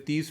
30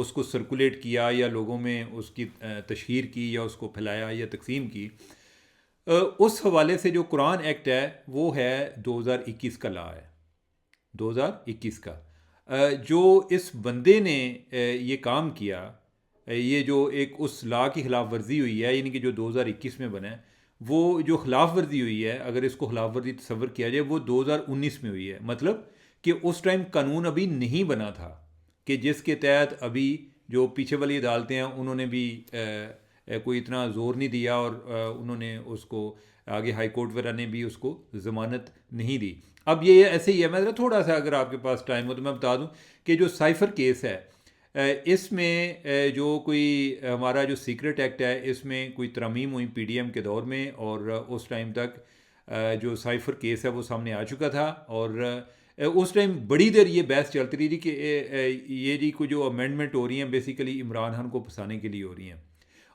اس کو سرکولیٹ کیا یا لوگوں میں اس کی تشہیر کی یا اس کو پھیلایا یا تقسیم کی، اس حوالے سے جو قرآن ایکٹ ہے وہ ہے 2021 کا لا ہے، 2021 کا۔ جو اس بندے نے یہ کام کیا، یہ جو ایک اس لا کی خلاف ورزی ہوئی ہے، یعنی کہ جو 2021 میں بنا ہے، وہ جو خلاف ورزی ہوئی ہے، اگر اس کو خلاف ورزی تصور کیا جائے، وہ 2019 میں ہوئی ہے۔ مطلب کہ اس ٹائم قانون ابھی نہیں بنا تھا کہ جس کے تحت ابھی جو پیچھے والی عدالتیں ہیں انہوں نے بھی کوئی اتنا زور نہیں دیا، اور انہوں نے اس کو آگے ہائی کورٹ وغیرہ نے بھی اس کو ضمانت نہیں دی۔ اب یہ ایسے ہی ہے، میں تھوڑا سا اگر آپ کے پاس ٹائم ہو تو میں بتا دوں کہ جو سائفر کیس ہے، اس میں جو کوئی ہمارا جو سیکرٹ ایکٹ ہے، اس میں کوئی ترمیم ہوئی پی ڈی ایم کے دور میں، اور اس ٹائم تک جو سائفر کیس ہے وہ سامنے آ چکا تھا، اور اس ٹائم بڑی دیر یہ بحث چلتی رہی تھی کہ یہ جی کو جو امینڈمنٹ ہو رہی ہیں بیسیکلی عمران خان کو پھنسانے کے لیے ہو رہی ہیں،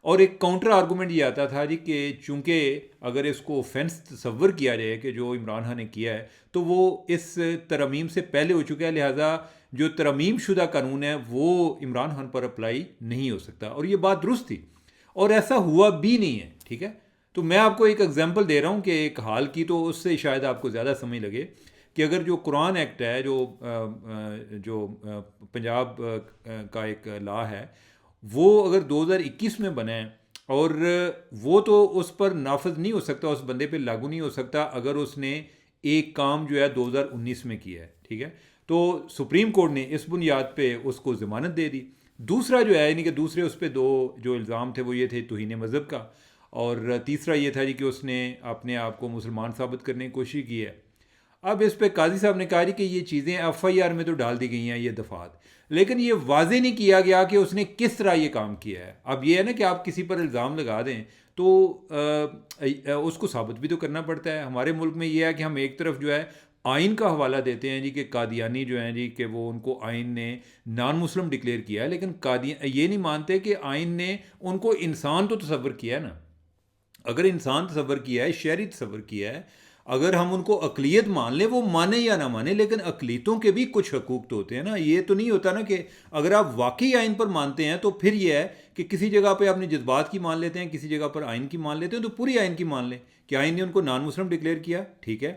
اور ایک کاؤنٹر آرگومنٹ یہ آتا تھا جی کہ چونکہ اگر اس کو آفینس تصور کیا جائے کہ جو عمران خان نے کیا ہے تو وہ اس ترمیم سے پہلے ہو چکا ہے، لہٰذا جو ترمیم شدہ قانون ہے وہ عمران خان پر اپلائی نہیں ہو سکتا، اور یہ بات درست تھی، اور ایسا ہوا بھی نہیں ہے، ٹھیک ہے۔ تو میں آپ کو ایک ایگزامپل دے رہا ہوں کہ ایک حال کی، تو اس سے شاید آپ کو زیادہ سمجھ لگے کہ اگر جو قرآن ایکٹ ہے، جو پنجاب کا ایک لا ہے، وہ اگر 2021 میں بنا ہے، اور وہ تو اس پر نافذ نہیں ہو سکتا، اس بندے پہ لاگو نہیں ہو سکتا اگر اس نے ایک کام جو ہے 2019 میں کیا ہے، ٹھیک ہے۔ تو سپریم کورٹ نے اس بنیاد پہ اس کو ضمانت دے دی۔ دوسرا جو ہے، یعنی کہ دوسرے اس پہ دو جو الزام تھے وہ یہ تھے توہین مذہب کا، اور تیسرا یہ تھا جی کہ اس نے اپنے آپ کو مسلمان ثابت کرنے کی کوشش کی ہے۔ اب اس پہ قاضی صاحب نے کہا جی کہ یہ چیزیں ایف آئی آر میں تو ڈال دی گئی ہیں یہ دفعات، لیکن یہ واضح نہیں کیا گیا کہ اس نے کس طرح یہ کام کیا ہے۔ اب یہ ہے نا کہ آپ کسی پر الزام لگا دیں تو اس کو ثابت بھی تو کرنا پڑتا ہے۔ ہمارے ملک میں یہ ہے کہ ہم ایک طرف جو ہے آئین کا حوالہ دیتے ہیں جی کہ قادیانی جو ہیں جی کہ وہ ان کو آئین نے نان مسلم ڈکلیئر کیا ہے، لیکن یہ نہیں مانتے کہ آئین نے ان کو انسان تو تصور کیا ہے نا۔ اگر انسان تصور کیا ہے، شہری تصور کیا ہے، اگر ہم ان کو اقلیت مان لیں، وہ مانے یا نہ مانے، لیکن اقلیتوں کے بھی کچھ حقوق تو ہوتے ہیں نا۔ یہ تو نہیں ہوتا نا کہ اگر آپ واقعی آئین پر مانتے ہیں تو پھر یہ ہے کہ کسی جگہ پہ اپنے جذبات کی مان لیتے ہیں، کسی جگہ پر آئین کی مان لیتے ہیں، تو پوری آئین کی مان لیں کہ آئین نے ان کو نان مسلم ڈکلیئر کیا، ٹھیک ہے،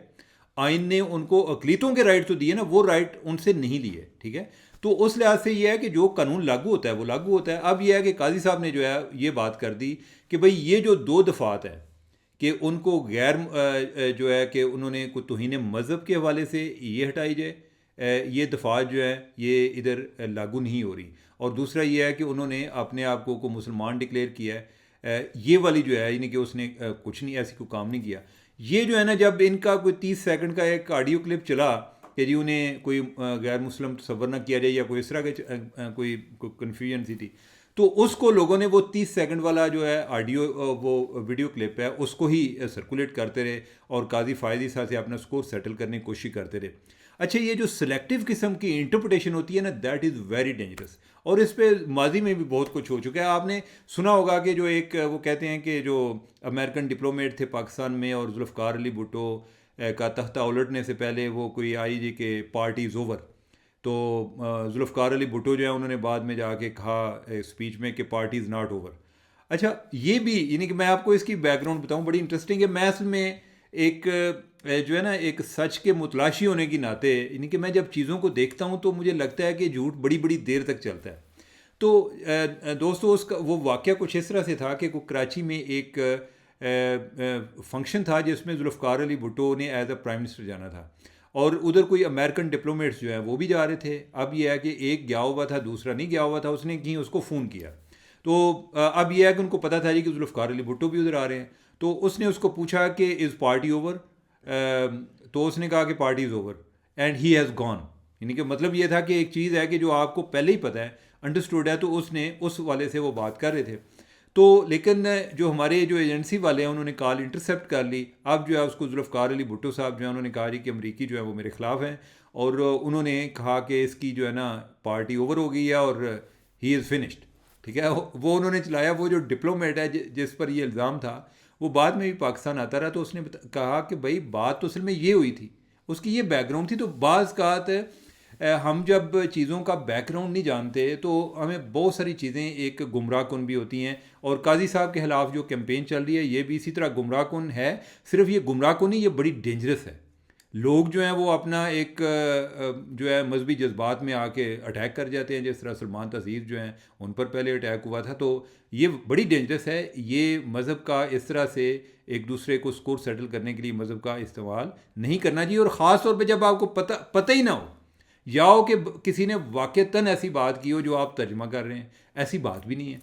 آئین نے ان کو اقلیتوں کے رائٹ تو دیے نا، وہ رائٹ ان سے نہیں لیے، ٹھیک ہے۔ تو اس لحاظ سے یہ ہے کہ جو قانون لاگو ہوتا ہے وہ لاگو ہوتا ہے۔ اب یہ ہے کہ قاضی صاحب نے جو ہے یہ بات کر دی کہ بھئی یہ جو دو دفعات ہیں کہ ان کو غیر جو ہے کہ انہوں نے کوئی توہین مذہب کے حوالے سے یہ ہٹائی جائے، یہ دفعات جو ہے یہ ادھر لاگو نہیں ہو رہی، اور دوسرا یہ ہے کہ انہوں نے اپنے آپ کو مسلمان ڈکلیئر کیا ہے، یہ والی جو ہے یعنی کہ اس نے کچھ نہیں ایسی کوئی کام نہیں کیا۔ یہ جو ہے نا، جب ان کا کوئی 30 سیکنڈ کا ایک آڈیو کلپ چلا کہ جی انہیں کوئی غیر مسلم تصور نہ کیا جائے یا کوئی اس طرح کے کوئی کنفیوژن سی تھی، تو اس کو لوگوں نے وہ 30 سیکنڈ والا جو ہے آڈیو وہ ویڈیو کلپ ہے اس کو ہی سرکولیٹ کرتے رہے، اور قاضی فائزی صاحب سے اپنا سکور سیٹل کرنے کی کوشش کرتے رہے۔ اچھا، یہ جو سلیکٹیو قسم کی انٹرپریٹیشن ہوتی ہے نا، دیٹ از ویری ڈینجرس، اور اس پہ ماضی میں بھی بہت کچھ ہو چکا ہے۔ آپ نے سنا ہوگا کہ جو ایک وہ کہتے ہیں کہ جو امریکن ڈپلومیٹ تھے پاکستان میں، اور ذوالفقار علی بھٹو کا تختہ الٹنے سے پہلے وہ کوئی آئی جی کہ پارٹی از اوور، تو ذوالفقار علی بھٹو جو ہے انہوں نے بعد میں جا کے کہا اسپیچ میں کہ پارٹی از ناٹ اوور۔ اچھا، یہ بھی یعنی کہ میں آپ کو اس کی بیک گراؤنڈ بتاؤں، بڑی انٹرسٹنگ ہے۔ میں اصل میں ایک جو ہے نا ایک سچ کے متلاشی ہونے کی ناطے، یعنی کہ میں جب چیزوں کو دیکھتا ہوں تو مجھے لگتا ہے کہ جھوٹ بڑی بڑی دیر تک چلتا ہے۔ تو دوستو، اس کا وہ واقعہ کچھ اس طرح سے تھا کہ کراچی میں ایک فنکشن تھا جس میں ذوالفقار علی بھٹو نے ایز اے پرائم منسٹر جانا تھا، اور ادھر کوئی امریکن ڈپلومیٹس جو ہیں وہ بھی جا رہے تھے۔ اب یہ ہے کہ ایک گیا ہوا تھا، دوسرا نہیں گیا ہوا تھا، اس نے اس کو فون کیا، تو اب یہ ہے کہ ان کو پتہ تھا جی کہ ذوالفقار علی بھٹو بھی ادھر آ رہے ہیں، تو اس نے اس کو پوچھا کہ از پارٹی اوور، تو اس نے کہا کہ party is over and he has gone, یعنی کہ مطلب یہ تھا کہ ایک چیز ہے کہ جو آپ کو پہلے ہی پتہ ہے، انڈرسٹوڈ ہے، تو اس نے اس والے سے وہ بات کر رہے تھے۔ تو لیکن جو ہمارے جو ایجنسی والے ہیں انہوں نے کال انٹرسیپٹ کر لی۔ اب جو ہے اس کو ذوالفقار علی بھٹو صاحب جو ہیں انہوں نے کہا جی کہ امریکی جو ہے وہ میرے خلاف ہیں، اور انہوں نے کہا کہ اس کی جو ہے نا پارٹی اوور ہو گئی ہے اور ہی از فنشڈ، ٹھیک ہے۔ وہ انہوں نے چلایا، وہ جو ڈپلومیٹ ہے جس پر یہ الزام تھا وہ بعد میں بھی پاکستان آتا رہا، تو اس نے کہا کہ بھائی بات تو اصل میں یہ ہوئی تھی، اس کی یہ بیک گراؤنڈ تھی۔ تو بعض اوقات ہم جب چیزوں کا بیک گراؤنڈ نہیں جانتے تو ہمیں بہت ساری چیزیں ایک گمراہ کن بھی ہوتی ہیں، اور قاضی صاحب کے خلاف جو کیمپین چل رہی ہے یہ بھی اسی طرح گمراہ کن ہے. صرف یہ گمراہ کن نہیں، یہ بڑی ڈینجرس ہے. لوگ جو ہیں وہ اپنا ایک جو ہے مذہبی جذبات میں آ کے اٹیک کر جاتے ہیں، جس طرح سلمان تزیر جو ہیں ان پر پہلے اٹیک ہوا تھا. تو یہ بڑی ڈینجرس ہے. یہ مذہب کا اس طرح سے ایک دوسرے کو سکور سیٹل کرنے کے لیے مذہب کا استعمال نہیں کرنا چاہیے، اور خاص طور پہ جب آپ کو پتہ ہی نہ ہو، یا ہو کہ کسی نے واقعتاً ایسی بات کی ہو جو آپ ترجمہ کر رہے ہیں. ایسی بات بھی نہیں ہے.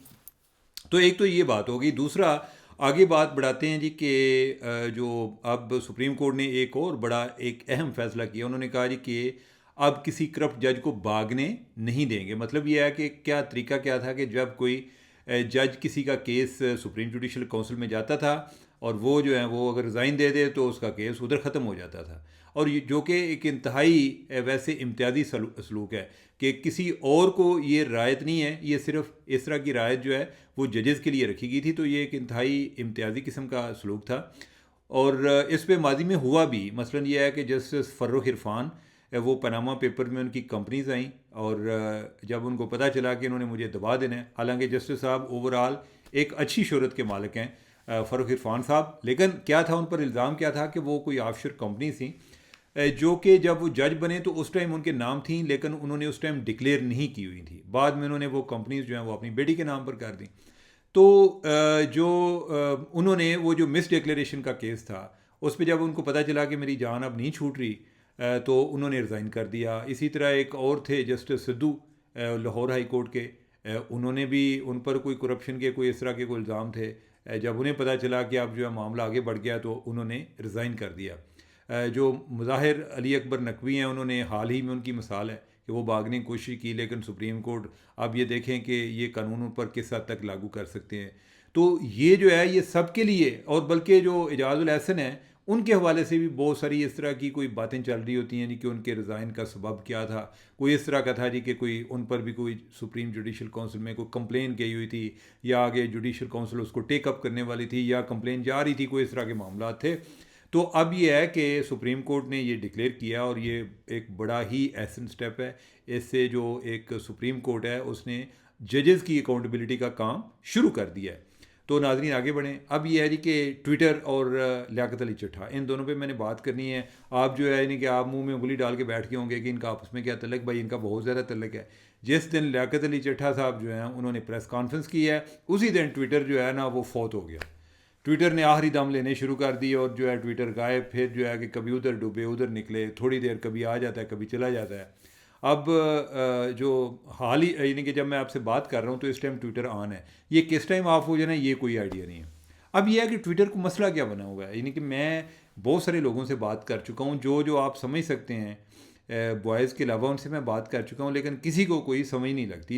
تو ایک تو یہ بات ہوگی. دوسرا آگے بات بڑھاتے ہیں جی کہ جو اب سپریم کورٹ نے ایک اور بڑا ایک اہم فیصلہ کیا. انہوں نے کہا جی کہ اب کسی کرپٹ جج کو بھاگنے نہیں دیں گے. مطلب یہ ہے کہ کیا طریقہ کیا تھا کہ جب کوئی جج کسی کا کیس سپریم جوڈیشل کونسل میں جاتا تھا اور وہ جو ہے وہ اگر ریزائن دے دے تو اس کا کیس ادھر ختم ہو جاتا تھا. اور جو کہ ایک انتہائی ویسے امتیازی سلوک ہے کہ کسی اور کو یہ رعایت نہیں ہے. یہ صرف اس طرح کی رعایت جو ہے وہ ججز کے لیے رکھی گئی تھی. تو یہ ایک انتہائی امتیازی قسم کا سلوک تھا، اور اس پہ ماضی میں ہوا بھی. مثلا یہ ہے کہ جسٹس فرخ عرفان، وہ پاناما پیپر میں ان کی کمپنیز آئیں، اور جب ان کو پتہ چلا کہ انہوں نے مجھے دبا دینا ہے، حالانکہ جسٹس صاحب اوور آل ایک اچھی شہرت کے مالک ہیں فرخ عرفان صاحب، لیکن کیا تھا ان پر الزام کیا تھا کہ وہ کوئی آف شور کمپنیز تھیں جو کہ جب وہ جج بنے تو اس ٹائم ان کے نام تھیں، لیکن انہوں نے اس ٹائم ڈکلیئر نہیں کی ہوئی تھی. بعد میں انہوں نے وہ کمپنیز جو ہیں وہ اپنی بیٹی کے نام پر کر دیں. تو جو انہوں نے وہ جو مس ڈکلیریشن کا کیس تھا اس پہ جب ان کو پتہ چلا کہ میری جان اب نہیں چھوٹ رہی تو انہوں نے ریزائن کر دیا. اسی طرح ایک اور تھے justice Sidhu Lahore high court کے، انہوں نے بھی ان پر کوئی کرپشن کے کوئی اس طرح کے کوئی الزام تھے. جب انہیں پتہ چلا کہ اب جو ہے معاملہ آگے بڑھ گیا تو انہوں نے ریزائن کر دیا. جو مظاہر علی اکبر نقوی ہیں، انہوں نے حال ہی میں ان کی مثال ہے کہ وہ بھاگنے کی کوشش کی، لیکن سپریم کورٹ اب یہ دیکھیں کہ یہ قانون ان پر کس حد تک لاگو کر سکتے ہیں. تو یہ جو ہے یہ سب کے لیے، اور بلکہ جو اعجاز الاحسن ہیں ان کے حوالے سے بھی بہت ساری اس طرح کی کوئی باتیں چل رہی ہوتی ہیں جی کہ ان کے ریزائن کا سبب کیا تھا. کوئی اس طرح کا تھا جی کہ کوئی ان پر بھی کوئی سپریم جوڈیشل کونسل میں کوئی کمپلین کی ہوئی تھی، یا آگے جوڈیشل کونسل اس کو ٹیک اپ کرنے والی تھی، یا کمپلین جا رہی تھی، کوئی اس طرح کے معاملات تھے. تو اب یہ ہے کہ سپریم کورٹ نے یہ ڈکلیئر کیا، اور یہ ایک بڑا ہی احسن سٹیپ ہے. اس سے جو ایک سپریم کورٹ ہے اس نے ججز کی اکاؤنٹیبلٹی کا کام شروع کر دیا ہے. تو ناظرین آگے بڑھیں. اب یہ ہے جی کہ ٹویٹر اور لیاقت علی چٹھا، ان دونوں پہ میں نے بات کرنی ہے. آپ جو ہے یعنی کہ آپ منہ میں انگلی ڈال کے بیٹھ کے ہوں گے کہ ان کا آپس میں کیا تعلق. بھائی ان کا بہت زیادہ تعلق ہے. جس دن لیاقت علی چٹھا صاحب جو ہیں انہوں نے پریس کانفرنس کی ہے، اسی دن ٹویٹر جو ہے نا وہ فوت ہو گیا. ٹویٹر نے آخری دم لینے شروع کر دی، اور جو ہے ٹویٹر غائب، پھر جو ہے کہ کبھی ادھر ڈوبے ادھر نکلے، تھوڑی دیر کبھی آ جاتا ہے کبھی چلا جاتا ہے. اب جو حال ہی یعنی کہ جب میں آپ سے بات کر رہا ہوں تو اس ٹائم ٹویٹر آن ہے. یہ کس ٹائم آف ہو جانا یہ کوئی آئیڈیا نہیں ہے. اب یہ ہے کہ ٹویٹر کو مسئلہ کیا بنا ہوا ہے. یعنی کہ میں بہت سارے لوگوں سے بات کر چکا ہوں جو آپ سمجھ سکتے ہیں، بوائز کے علاوہ ان سے میں بات کر چکا ہوں، لیکن کسی کو کوئی سمجھ نہیں لگتی.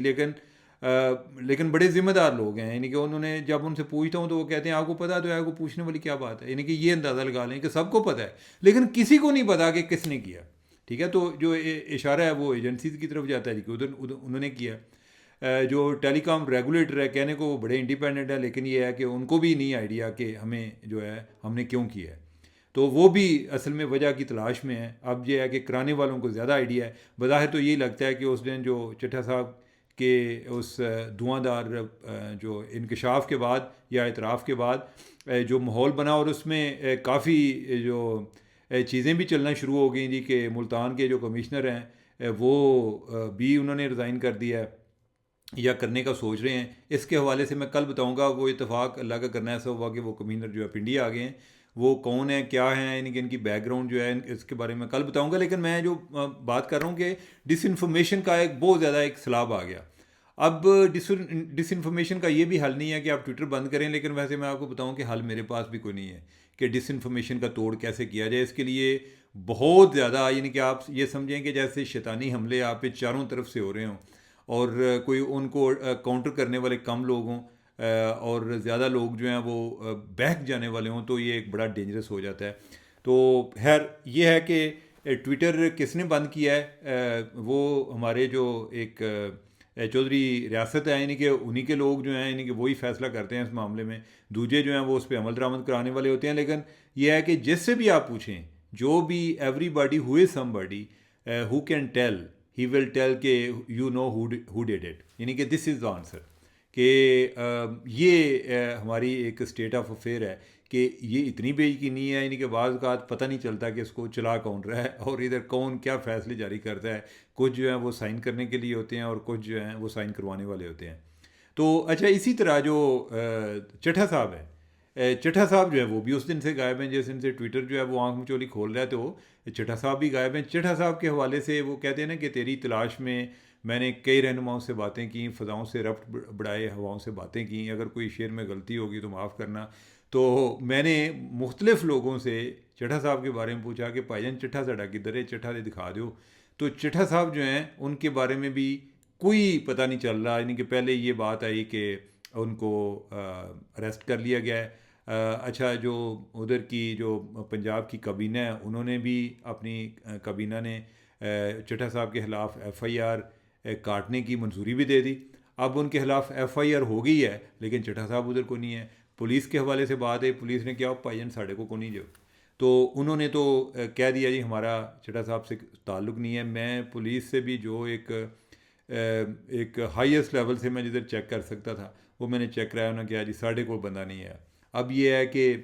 لیکن بڑے ذمہ دار لوگ ہیں. یعنی کہ انہوں نے جب ان سے پوچھتا ہوں تو وہ کہتے ہیں آپ کو پتہ تو ہے، آپ کو پوچھنے والی کیا بات ہے. یعنی کہ یہ اندازہ لگا لیں کہ سب کو پتہ ہے لیکن کسی کو نہیں پتا کہ کس نے کیا. ٹھیک ہے، تو جو اشارہ ہے وہ ایجنسیز کی طرف جاتا ہے کہ ادھر انہوں نے کیا. جو ٹیلی کام ریگولیٹر ہے کہنے کو وہ بڑے انڈیپینڈنٹ ہے، لیکن یہ ہے کہ ان کو بھی نہیں آئیڈیا کہ ہمیں جو ہے ہم نے کیوں کیا ہے. تو وہ بھی اصل میں وجہ کی تلاش میں ہے. اب یہ ہے کہ کرانے والوں کو زیادہ آئیڈیا ہے. بظاہر تو یہی لگتا ہے کہ اس دن جو چٹھا صاحب کے اس دھواں دار جو انکشاف کے بعد یا اعتراف کے بعد جو ماحول بنا، اور اس میں کافی جو چیزیں بھی چلنا شروع ہو گئیں جی کہ ملتان کے جو کمشنر ہیں وہ بھی انہوں نے ریزائن کر دیا ہے یا کرنے کا سوچ رہے ہیں. اس کے حوالے سے میں کل بتاؤں گا. وہ اتفاق اللہ کا کرنا ایسا ہوا کہ وہ کمشنر جو ہے پنڈی آ گئے ہیں. وہ کون ہیں کیا ہیں، یعنی کہ ان کی بیک گراؤنڈ جو ہے اس کے بارے میں کل بتاؤں گا. لیکن میں جو بات کر رہا ہوں کہ ڈس انفارمیشن کا ایک بہت زیادہ ایک سیلاب آ گیا. اب ڈس انفارمیشن کا یہ بھی حل نہیں ہے کہ آپ ٹویٹر بند کریں، لیکن ویسے میں آپ کو بتاؤں کہ حل میرے پاس بھی کوئی نہیں ہے کہ ڈس انفارمیشن کا توڑ کیسے کیا جائے. اس کے لیے بہت زیادہ یعنی کہ آپ یہ سمجھیں کہ جیسے شیطانی حملے آپ پہ چاروں طرف سے ہو رہے ہوں، اور کوئی ان کو کاؤنٹر کرنے والے کم لوگ ہوں، اور زیادہ لوگ جو ہیں وہ بہک جانے والے ہوں، تو یہ ایک بڑا ڈینجرس ہو جاتا ہے. تو خیر یہ ہے کہ ٹویٹر کس نے بند کیا ہے، وہ ہمارے جو ایک چودھری ریاست ہے، یعنی کہ انہی کے لوگ جو ہیں، یعنی کہ وہی فیصلہ کرتے ہیں اس معاملے میں. دوسرے جو ہیں وہ اس پہ عمل درآمد کرانے والے ہوتے ہیں. لیکن یہ ہے کہ جس سے بھی آپ پوچھیں، جو بھی everybody who is some who can tell he will tell کہ you know who did it, یعنی کہ دس از دا آنسر، کہ یہ ہماری ایک اسٹیٹ آف افیئر ہے کہ یہ اتنی بے یقینی ہے، یعنی کہ بعض اوقات پتہ نہیں چلتا کہ اس کو چلا کون رہا ہے اور ادھر کون کیا فیصلے جاری کرتا ہے. کچھ جو ہیں وہ سائن کرنے کے لیے ہوتے ہیں اور کچھ جو ہیں وہ سائن کروانے والے ہوتے ہیں. تو اچھا، اسی طرح جو چٹھا صاحب ہے، چٹھا صاحب جو ہے وہ بھی اس دن سے غائب ہیں، جس دن سے ٹویٹر جو ہے وہ آنکھ مچولی کھول رہا ہے تو چٹھا صاحب بھی غائب ہیں. چٹھا صاحب کے حوالے سے وہ کہتے ہیں نا کہ تیری تلاش میں نے کئی رہنماؤں سے باتیں کیں، فضاؤں سے ربط بڑھائے، ہواؤں سے باتیں کیں، اگر کوئی شعر میں غلطی ہوگی تو معاف کرنا. تو میں نے مختلف لوگوں سے چٹھا صاحب کے بارے میں پوچھا کہ بھائی جان چٹھا ساڈا کدھر ہے، چٹھا دے دکھا دو. تو چٹھا صاحب جو ہیں ان کے بارے میں بھی کوئی پتہ نہیں چل رہا. یعنی کہ پہلے یہ بات آئی کہ ان کو اریسٹ کر لیا گیا ہے. اچھا، جو ادھر کی جو پنجاب کی کابینہ ہے انہوں نے بھی اپنی کابینہ نے چٹھا صاحب کے خلاف ایف آئی آر کاٹنے کی منظوری بھی دے دی. اب ان کے خلاف ایف آئی آر ہو گئی ہے لیکن چٹھا صاحب ادھر کو نہیں ہے. پولیس کے حوالے سے بات ہے، پولیس نے کیا بھائی جان ساڑھے کو نہیں جو، تو انہوں نے تو کہہ دیا جی ہمارا چٹھا صاحب سے تعلق نہیں ہے. میں پولیس سے بھی جو ایک ہائیسٹ لیول سے میں جدھر چیک کر سکتا تھا وہ میں نے چیک کرایا، انہوں نے کہا جی ساڑھے کو بندہ نہیں ہے. اب یہ ہے کہ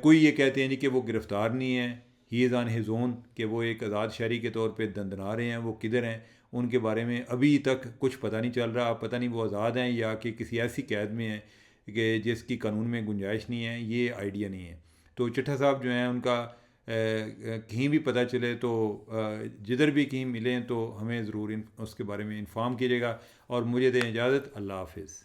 کوئی یہ کہتے ہیں جی کہ وہ گرفتار نہیں ہے، ہی از آن ہز اون، کہ وہ ایک آزاد شہری کے طور پہ دندنا رہے ہیں، وہ کدھر ہیں ان کے بارے میں ابھی تک کچھ پتہ نہیں چل رہا. پتہ نہیں وہ آزاد ہیں یا کہ کسی ایسی قید میں ہیں کہ جس کی قانون میں گنجائش نہیں ہے، یہ آئیڈیا نہیں ہے. تو چٹھا صاحب جو ہیں ان کا کہیں بھی پتہ چلے تو جدھر بھی کہیں ملیں تو ہمیں ضرور اس کے بارے میں انفارم کیجیے گا. اور مجھے دیں اجازت، اللہ حافظ.